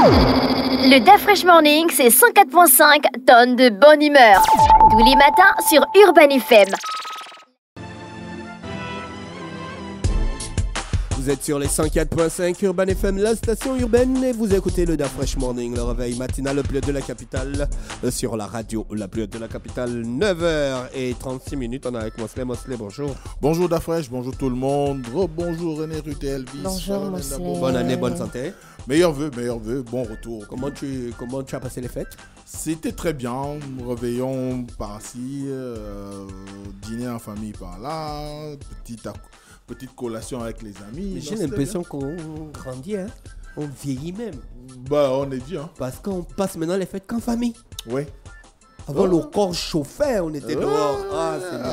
Le DAF Fresh Morning, c'est 104.5 tonnes de bonne humeur. Tous les matins sur Urban FM. Vous êtes sur les 104.5 Urban FM, la station urbaine, et vous écoutez le DAF Fresh Morning, le réveil matinal le plus haut de la capitale, sur la radio la plus haute de la capitale, 9h36. On est avec Mosley. Mosley, bonjour. Bonjour DAF Fresh, bonjour tout le monde. Bonjour René Ruté Elvis. Bonjour Mosley. Bonne année, bonne santé. Meilleurs vœux, bon retour. Comment tu as passé les fêtes? C'était très bien, réveillon par-ci, dîner en famille par-là, petite collation avec les amis. Mais j'ai l'impression qu'on grandit, hein? On vieillit même. Bah, on est bien. Parce qu'on passe maintenant les fêtes qu'en famille. Oui. Avant, le corps chauffait, on était dehors. Ah, c'est bien.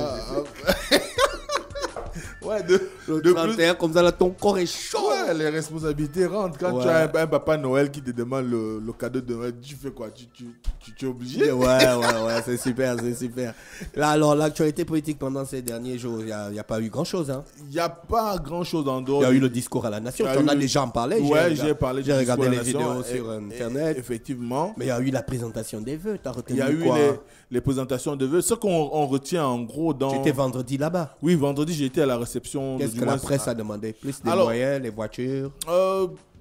Ouais, le 31, comme ça, là, ton corps est chaud. Ouais, les responsabilités rentrent. Quand tu as un papa Noël qui te demande le cadeau de Noël, tu fais quoi? Tu es obligé? Ouais, c'est super. Là, alors, l'actualité politique pendant ces derniers jours, il n'y a pas eu grand-chose. Hein. Il n'y a pas grand-chose en dehors. Il y a eu le discours à la nation. Tu en as déjà parlé. Ouais, j'ai parlé. J'ai regardé les vidéos sur Internet. Effectivement. Mais il y a eu la présentation des vœux. Tu as retenu quoi? Il y a eu les présentations de vœux. Ce qu'on retient en gros dans... Tu étais vendredi là-bas? Oui, vendredi, j'ai été à la réception. Qu'est-ce que la presse a demandé? Plus des moyens, les voitures?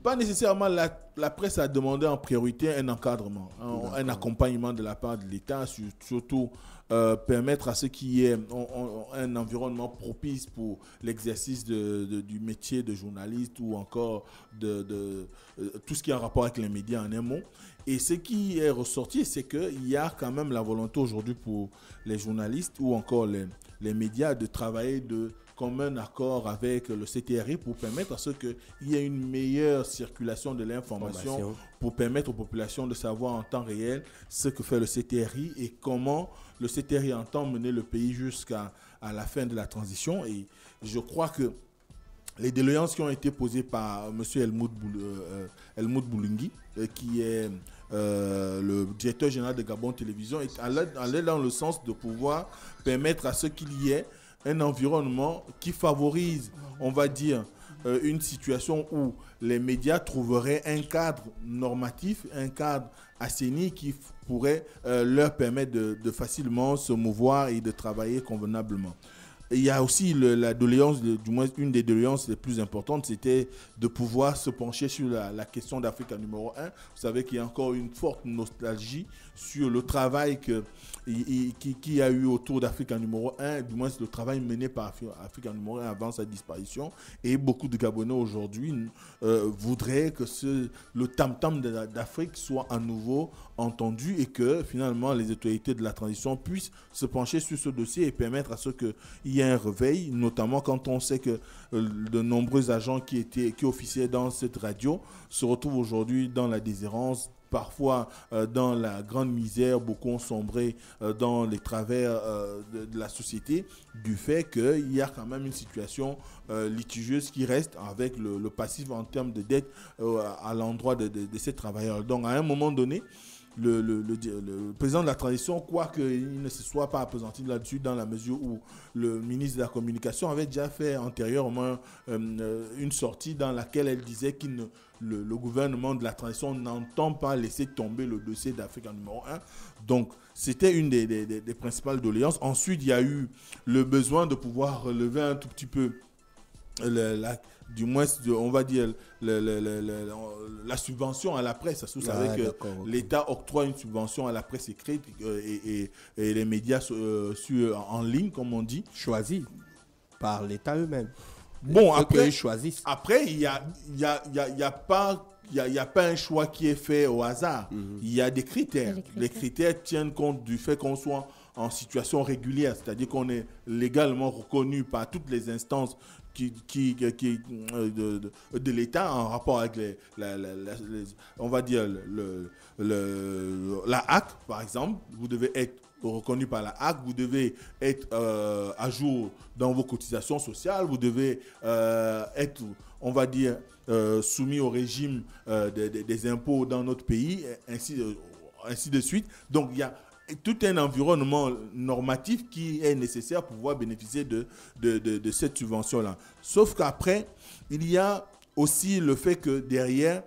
Pas nécessairement. La presse a demandé en priorité un encadrement, un accompagnement de la part de l'État, surtout permettre à ceux qui aient un environnement propice pour l'exercice du métier de journaliste ou encore de tout ce qui a rapport avec les médias en un mot. Et ce qui est ressorti, c'est qu'il y a quand même la volonté aujourd'hui pour les journalistes ou encore les médias de travailler de commun accord avec le CTRI pour permettre à ce qu'il y ait une meilleure circulation de l'information, pour permettre aux populations de savoir en temps réel ce que fait le CTRI et comment le CTRI entend mener le pays jusqu'à la fin de la transition. Et je crois que les doléances qui ont été posées par M. Helmut Boulungui, qui est le directeur général de Gabon Télévision, allaient dans le sens de pouvoir permettre à ce qu'il y ait un environnement qui favorise, on va dire, une situation où les médias trouveraient un cadre normatif, un cadre assaini qui pourrait leur permettre de facilement se mouvoir et de travailler convenablement. Il y a aussi la doléance, du moins une des doléances les plus importantes, c'était de pouvoir se pencher sur la question d'Africa numéro 1. Vous savez qu'il y a encore une forte nostalgie sur le travail qui y a eu autour d'Africa numéro 1, du moins le travail mené par Africa numéro 1 avant sa disparition. Et beaucoup de Gabonais aujourd'hui voudraient que le tam-tam d'Afrique soit à nouveau entendu et que finalement les autorités de la transition puissent se pencher sur ce dossier et permettre à ce qu'il y ait un réveil, notamment quand on sait que de nombreux agents qui officiaient dans cette radio se retrouvent aujourd'hui dans la déshérence, parfois dans la grande misère. Beaucoup ont sombré dans les travers de la société du fait qu'il y a quand même une situation litigieuse qui reste avec le passif en termes de dette à l'endroit de ces travailleurs. Donc à un moment donné, le président de la transition, quoiqu'il ne se soit pas appesanti là-dessus dans la mesure où le ministre de la Communication avait déjà fait antérieurement une sortie dans laquelle elle disait le gouvernement de la transition n'entend pas laisser tomber le dossier d'Africa numéro 1. Donc, c'était une des principales doléances. Ensuite, il y a eu le besoin de pouvoir relever un tout petit peu du moins, on va dire, la subvention à la presse. Vous savez que l'État octroie une subvention à la presse écrite et les médias en ligne, comme on dit. Choisis par l'État eux-mêmes. Bon, après, ils choisissent. Après, il y a pas un choix qui est fait au hasard. Il y a des critères. Les critères tiennent compte du fait qu'on soit en situation régulière, c'est-à-dire qu'on est légalement reconnu par toutes les instances de l'État en rapport avec on va dire la HAC, par exemple. Vous devez être reconnu par la HAC, vous devez être à jour dans vos cotisations sociales, vous devez être, on va dire, soumis au régime des impôts dans notre pays, ainsi de suite. Donc il y a tout un environnement normatif qui est nécessaire pour pouvoir bénéficier de cette subvention-là. Sauf qu'après, il y a aussi le fait que derrière,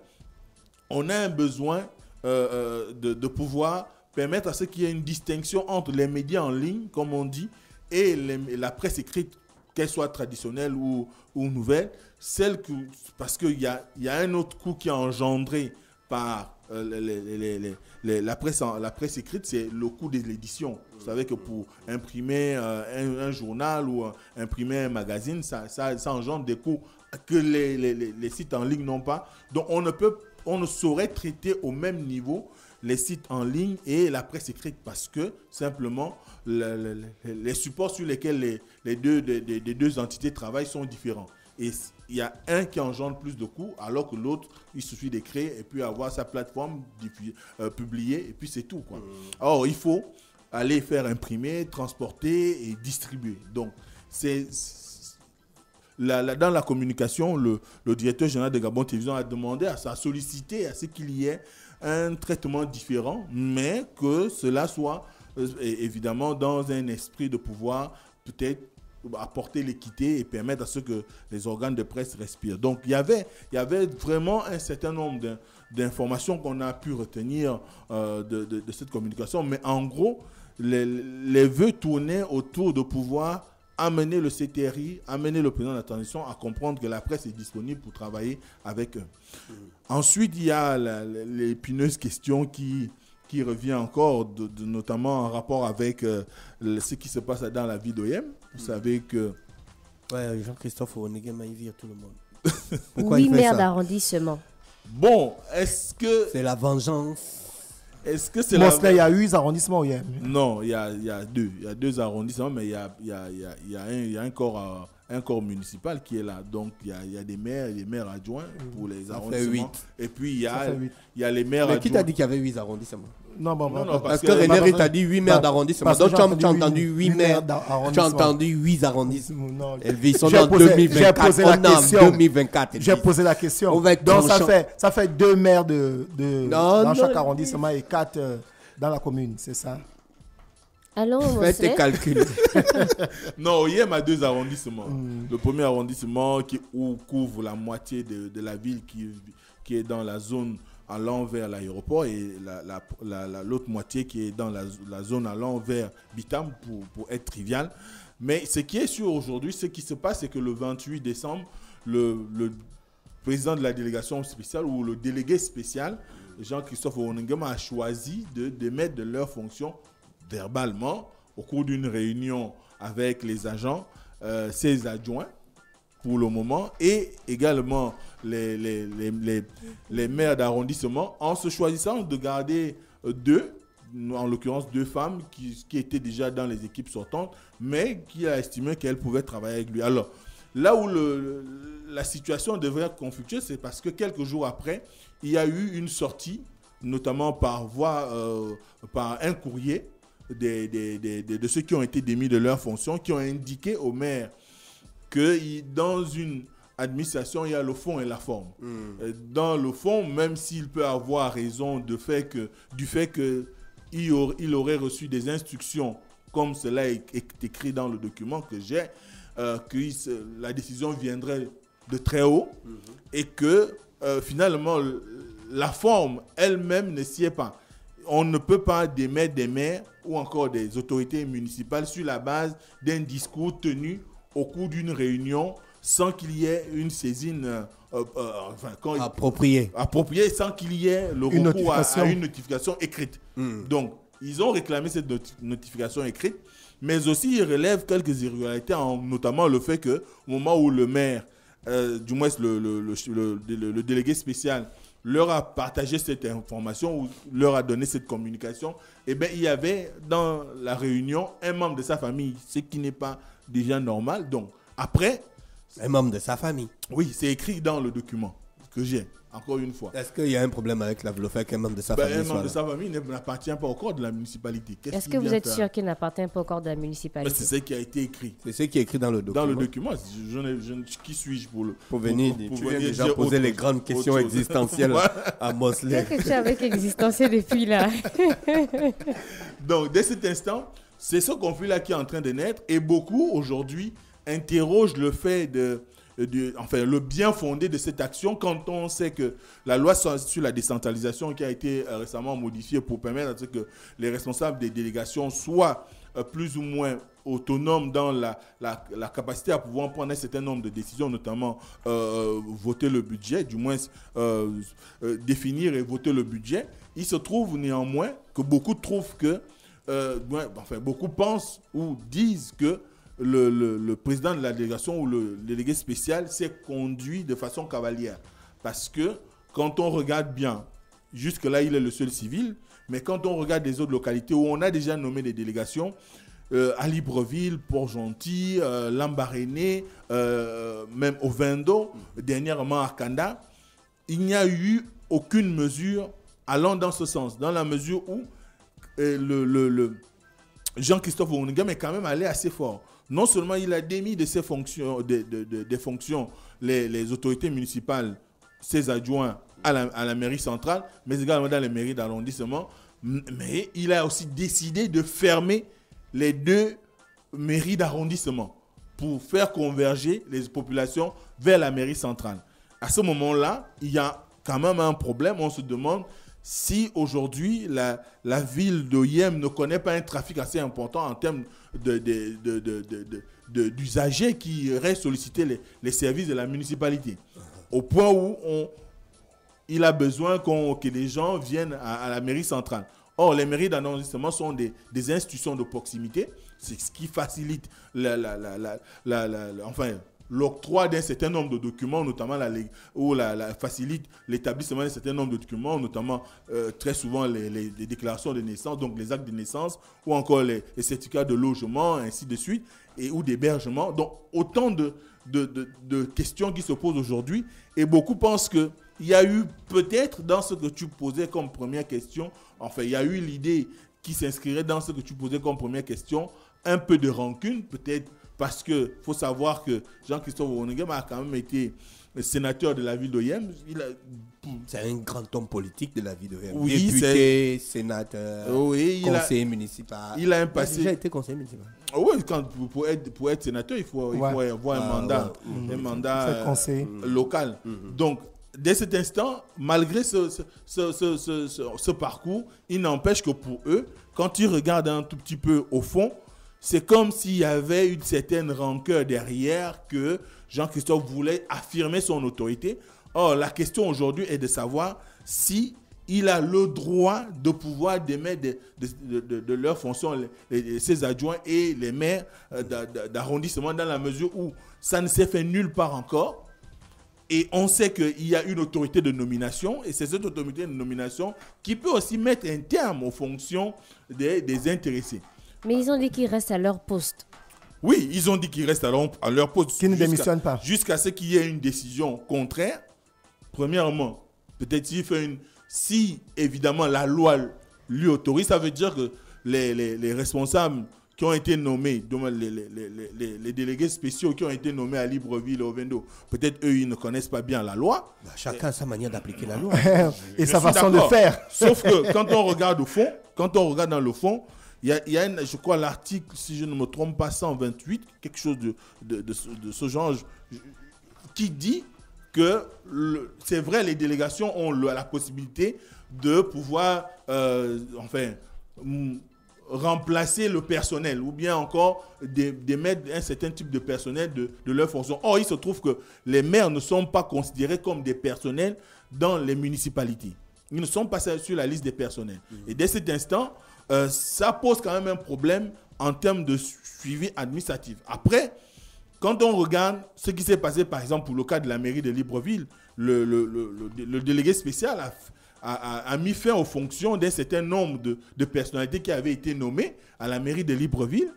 on a un besoin de pouvoir permettre à ce qu'il y ait une distinction entre les médias en ligne, comme on dit, et la presse écrite, qu'elle soit traditionnelle ou nouvelle, parce qu'il y a un autre coût qui est engendré par la presse écrite, c'est le coût de l'édition. Vous savez que pour imprimer un journal ou imprimer un magazine, ça engendre des coûts que les sites en ligne n'ont pas. Donc on ne saurait traiter au même niveau les sites en ligne et la presse écrite parce que simplement les supports sur lesquels les deux entités travaillent sont différents. Et il y a un qui engendre plus de coûts alors que l'autre, il suffit d'écrire et puis avoir sa plateforme publiée et puis c'est tout, quoi. Alors il faut aller faire imprimer, transporter et distribuer. Donc dans la communication, le directeur général de Gabon Télévision a demandé, a sollicité à ce qu'il y ait un traitement différent, mais que cela soit évidemment dans un esprit de pouvoir peut-être apporter l'équité et permettre à ce que les organes de presse respirent. Donc il y avait vraiment un certain nombre d'informations qu'on a pu retenir de cette communication, mais en gros, les vœux tournaient autour de pouvoir amener le CTRI, amener le président de la transition à comprendre que la presse est disponible pour travailler avec eux. Ensuite, il y a l'épineuse question qui revient encore, notamment en rapport avec ce qui se passe dans la vie d'OM. Vous savez que... Ouais, Jean-Christophe Onegema, il vire tout le monde. Pourquoi il fait maires d'arrondissement. Bon, est-ce que... C'est la vengeance. Est-ce que c'est il y a 8 arrondissements, oui. Non, il y a deux. Il y a 2 arrondissements, mais il y a un corps municipal qui est là. Donc, il y a des maires et des maires adjoints pour les arrondissements. Et puis, il y a les maires adjoints. Mais qui t'a dit qu'il y avait 8 arrondissements? Non, parce que René t'a dit 8 maires d'arrondissement. Donc, tu as entendu 8 maires. Tu as entendu 8 arrondissements. Ils sont en 2024. On est en 2024. J'ai posé la question. Donc, ça fait 2 maires dans chaque arrondissement et 4 dans la commune, c'est ça? Allons, fais tes calculs. Non, il y a 2 arrondissements. Le premier arrondissement qui couvre la moitié de la ville qui est dans la zone allant vers l'aéroport et l'autre moitié qui est dans la zone allant vers Bitam pour être trivial. Mais ce qui est sûr aujourd'hui, ce qui se passe, c'est que le 28 décembre, le président de la délégation spéciale ou le délégué spécial, Jean-Christophe Onengema, a choisi de démettre de leurs fonctions verbalement au cours d'une réunion avec les agents, ses adjoints pour le moment, et également les maires d'arrondissement, en se choisissant de garder 2, en l'occurrence 2 femmes qui étaient déjà dans les équipes sortantes, mais qui a estimé qu'elles pouvaient travailler avec lui. Alors, là où la situation devrait être conflictuelle, c'est parce que quelques jours après, il y a eu une sortie, notamment par un courrier de ceux qui ont été démis de leurs fonctions, qui ont indiqué au maire que dans une administration, il y a le fond et la forme. Dans le fond, même s'il peut avoir raison du fait qu'il aurait reçu des instructions, comme cela est écrit dans le document que j'ai, que la décision viendrait de très haut et que finalement, la forme elle-même ne s'y est pas. On ne peut pas démettre des maires ou encore des autorités municipales sur la base d'un discours tenu au cours d'une réunion sans qu'il y ait une saisine appropriée, sans qu'il y ait le recours à une notification écrite. Donc, ils ont réclamé cette notification écrite, mais aussi ils relèvent quelques irrégularités, notamment le fait qu'au moment où le maire, du moins le délégué spécial, leur a partagé cette information ou leur a donné cette communication, eh bien, il y avait dans la réunion un membre de sa famille, ce qui n'est pas déjà normal. Donc, après... Un membre de sa famille? Oui, c'est écrit dans le document que j'ai, encore une fois. Est-ce qu'il y a un problème avec le fait qu'un membre de sa famille un membre de sa famille n'appartient pas au corps de la municipalité? Est-ce que vous êtes sûr qu'il n'appartient pas au corps de la municipalité? C'est ce qui a été écrit. C'est ce qui est écrit dans le document. Dans le document. Qui suis-je pour venir déjà poser les grandes questions existentielles à Mosley? Qu'est-ce que tu es avec existentiel depuis là? Donc, dès cet instant, c'est ce conflit-là qui est en train de naître et beaucoup, aujourd'hui, interrogent le fait le bien fondé de cette action quand on sait que la loi sur la décentralisation qui a été récemment modifiée pour permettre à ce que les responsables des délégations soient plus ou moins autonomes dans la capacité à pouvoir prendre un certain nombre de décisions, notamment voter le budget, du moins définir et voter le budget. Il se trouve néanmoins que beaucoup trouvent que, beaucoup pensent ou disent que le président de la délégation ou le délégué spécial s'est conduit de façon cavalière. Parce que quand on regarde bien, jusque-là, il est le seul civil, mais quand on regarde les autres localités où on a déjà nommé des délégations, à Libreville, Port-Gentil, Lambaréné, même au Vendo, dernièrement à Kanda, il n'y a eu aucune mesure allant dans ce sens, dans la mesure où le Jean-Christophe Onigam est quand même allé assez fort. Non seulement il a démis de ses fonctions, des fonctions les autorités municipales, ses adjoints à la mairie centrale, mais également dans les mairies d'arrondissement, mais il a aussi décidé de fermer les 2 mairies d'arrondissement pour faire converger les populations vers la mairie centrale. À ce moment-là, il y a quand même un problème. On se demande si aujourd'hui la ville de Yem ne connaît pas un trafic assez important en termes d'usagers qui iraient solliciter les services de la municipalité. Au point où il a besoin que les gens viennent à la mairie centrale. Or, les mairies d'arrondissement sont des institutions de proximité. C'est ce qui facilite l'octroi d'un certain nombre de documents, notamment facilite l'établissement d'un certain nombre de documents, notamment très souvent les déclarations de naissance, donc les actes de naissance, ou encore les certificats de logement, ainsi de suite, ou d'hébergement. Donc, autant de questions qui se posent aujourd'hui, et beaucoup pensent qu'il y a eu peut-être dans ce que tu posais comme première question, il y a eu l'idée qui s'inscrirait dans ce que tu posais comme première question, un peu de rancune, peut-être parce qu'il faut savoir que Jean-Christophe Onigam a quand même été sénateur de la ville de Yem. C'est un grand homme politique de la ville de Yem. Oui, député, sénateur, conseiller municipal. Il a un passé. Il a déjà été conseiller municipal. Oui, pour être sénateur, il faut avoir un mandat local. Donc, dès cet instant, malgré ce parcours, il n'empêche que pour eux, quand ils regardent un tout petit peu au fond, c'est comme s'il y avait une certaine rancœur derrière que Jean-Christophe voulait affirmer son autorité. Or, la question aujourd'hui est de savoir si il a le droit de pouvoir démettre de leurs fonctions ses adjoints et les maires d'arrondissement dans la mesure où ça ne s'est fait nulle part encore. Et on sait qu'il y a une autorité de nomination et c'est cette autorité de nomination qui peut aussi mettre un terme aux fonctions des intéressés. Mais ils ont dit qu'ils restent à leur poste. Oui, ils ont dit qu'ils restent à leur poste. Qu'ils ne démissionnent pas. Jusqu'à ce qu'il y ait une décision contraire. Premièrement, peut-être si évidemment la loi lui autorise, ça veut dire que les responsables qui ont été nommés, les délégués spéciaux qui ont été nommés à Libreville et au Vendo, peut-être eux, ils ne connaissent pas bien la loi. Chacun a sa manière d'appliquer la loi. Et sa façon de faire. Sauf que quand on regarde au fond, dans le fond, il y a je crois, l'article, si je ne me trompe pas, 128, quelque chose de ce genre, qui dit que c'est vrai, les délégations ont la possibilité de pouvoir, remplacer le personnel ou bien encore d'émettre un certain type de personnel de leur fonction. Or, il se trouve que les maires ne sont pas considérés comme des personnels dans les municipalités. Ils ne sont pas sur la liste des personnels. Et dès cet instant, ça pose quand même un problème en termes de suivi administratif. Après, quand on regarde ce qui s'est passé, par exemple, pour le cas de la mairie de Libreville, le délégué spécial a mis fin aux fonctions d'un certain nombre de personnalités qui avaient été nommées à la mairie de Libreville.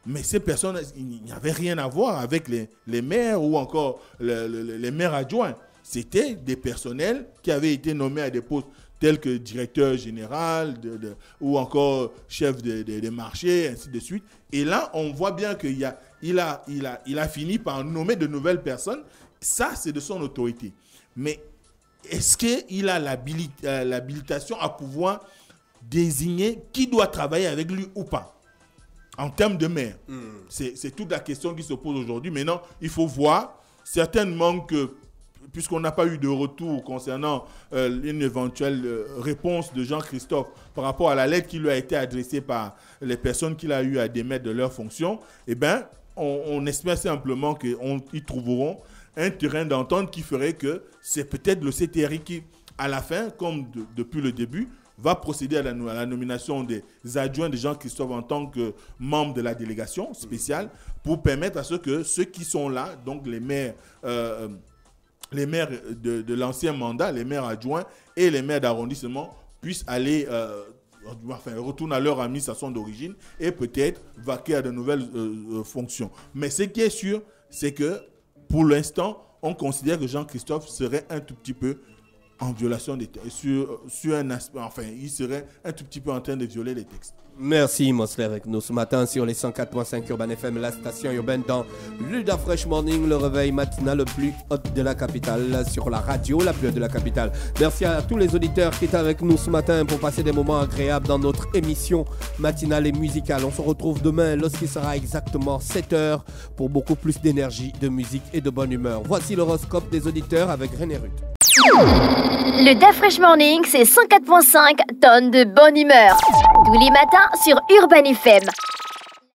Mais ces personnes, il n'y avait rien à voir avec les maires ou encore les maires adjoints. C'était des personnels qui avaient été nommés à des postes tels que directeur général ou encore chef des marchés, ainsi de suite. Et là, on voit bien qu'il a fini par nommer de nouvelles personnes. Ça, c'est de son autorité. Mais est-ce qu'il a l'habilitation à pouvoir désigner qui doit travailler avec lui ou pas en termes de maire? C'est toute la question qui se pose aujourd'hui. Maintenant, il faut voir certainement que, puisqu'on n'a pas eu de retour concernant une éventuelle réponse de Jean-Christophe par rapport à la lettre qui lui a été adressée par les personnes qu'il a eu à démettre de leurs fonctions, eh bien, on espère simplement qu'ils trouveront un terrain d'entente qui ferait que c'est peut-être le CTRI qui, à la fin, comme depuis le début, va procéder à la nomination des adjoints de Jean-Christophe en tant que membre de la délégation spéciale pour permettre à ceux qui sont là, donc les maires de l'ancien mandat, les maires adjoints et les maires d'arrondissement puissent aller, retourner à leur administration d'origine et peut-être vaquer à de nouvelles fonctions. Mais ce qui est sûr, c'est que pour l'instant, on considère que Jean-Christophe serait un tout petit peu en violation des textes, sur un aspect, enfin, il serait un tout petit peu en train de violer les textes. Merci Mosley avec nous ce matin sur les 104.5 Urban FM, la station urbaine dans l'Uda Fresh Morning, le réveil matinal le plus haut de la capitale, sur la radio la plus haute de la capitale. Merci à tous les auditeurs qui étaient avec nous ce matin pour passer des moments agréables dans notre émission matinale et musicale. On se retrouve demain lorsqu'il sera exactement 7h pour beaucoup plus d'énergie, de musique et de bonne humeur. Voici l'horoscope des auditeurs avec René Ruth. Le Da Fresh Morning, c'est 104.5 tonnes de bonne humeur. Tous les matins sur Urban FM.